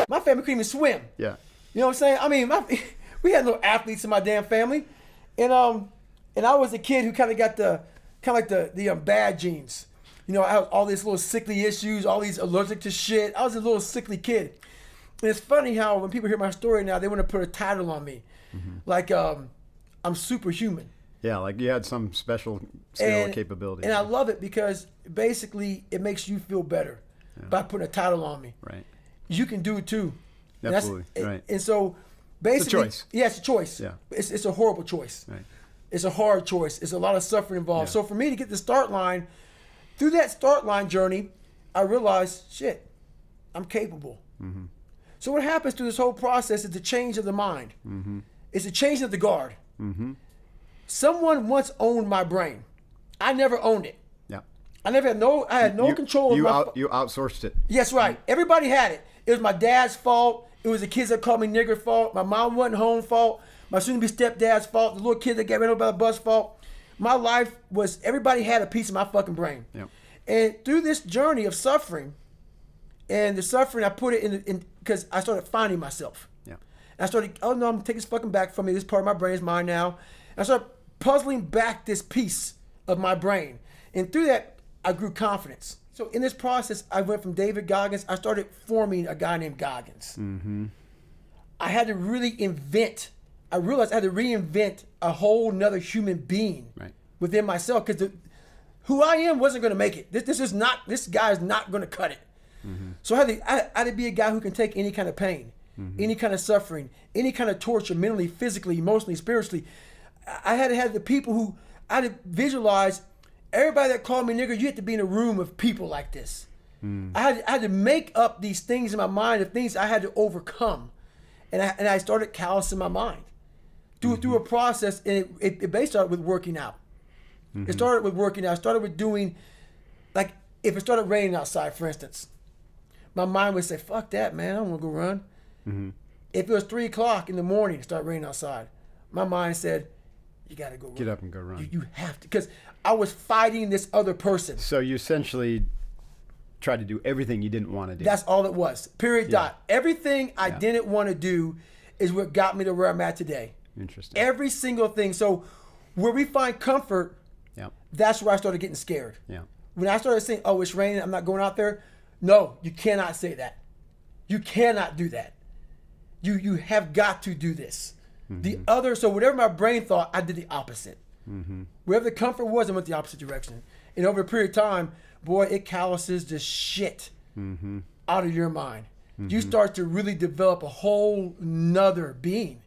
My family couldn't even swim. Yeah. You know what I'm saying? I mean, we had no athletes in my damn family, and I was a kid who kind of got the bad genes. You know, I had all these little sickly issues, all these allergic to shit. I was a little sickly kid. And it's funny how when people hear my story now, they want to put a title on me, like I'm superhuman. Yeah, like you had some special skill or capability. And I love it because basically it makes you feel better by putting a title on me. Right. You can do it too. Absolutely. Right. And so basically, it's a choice. Yeah, it's a choice. Yeah. It's a horrible choice. Right. It's a hard choice. It's a lot of suffering involved. Yeah. So for me to get the start line, through that start line journey, I realized, shit, I'm capable. So what happens through this whole process is the change of the mind. It's a change of the guard. Someone once owned my brain. I never owned it. Yeah. I had no control of my you outsourced it. Yes, right. Everybody had it. It was my dad's fault. It was the kids that called me nigger fault. My mom wasn't home fault. My soon-to-be stepdad's fault. The little kid that got ran over by the bus fault. My life was, everybody had a piece of my fucking brain. Yeah. And through this journey of suffering, and the suffering, I put it in because I started finding myself. Yeah. And I started, oh no, I'm taking this fucking back from me. This part of my brain is mine now. And I started puzzling back this piece of my brain. And through that, I grew confidence. So in this process, I went from David Goggins, I started forming a guy named Goggins. I had to really invent, I realized I had to reinvent a whole nother human being within myself, because who I am wasn't going to make it. This guy is not going to cut it. So I had to be a guy who can take any kind of pain, any kind of suffering, any kind of torture, mentally, physically, emotionally, spiritually. I had to have the people who, I had to visualize everybody that called me nigger. You had to be in a room of people like this. I had to make up these things in my mind, the things I had to overcome. And I started callousing my mind through a process, and it basically started with working out. It started with working out. It started with doing, like, if it started raining outside, for instance, my mind would say, fuck that, man, I don't want to go run. If it was 3 o'clock in the morning, it started raining outside, my mind said, you got to go run. Get up and go run. You have to, because I was fighting this other person. So you essentially tried to do everything you didn't want to do. That's all it was. Period. Dot. Everything I didn't want to do is what got me to where I'm at today. Interesting. Every single thing. So where we find comfort, that's where I started getting scared. Yeah. When I started saying, oh, it's raining, I'm not going out there. No, you cannot say that. You cannot do that. You have got to do this. So whatever my brain thought, I did the opposite. Wherever the comfort was, I went the opposite direction. And over a period of time, boy, it calluses the shit out of your mind. You start to really develop a whole nother being.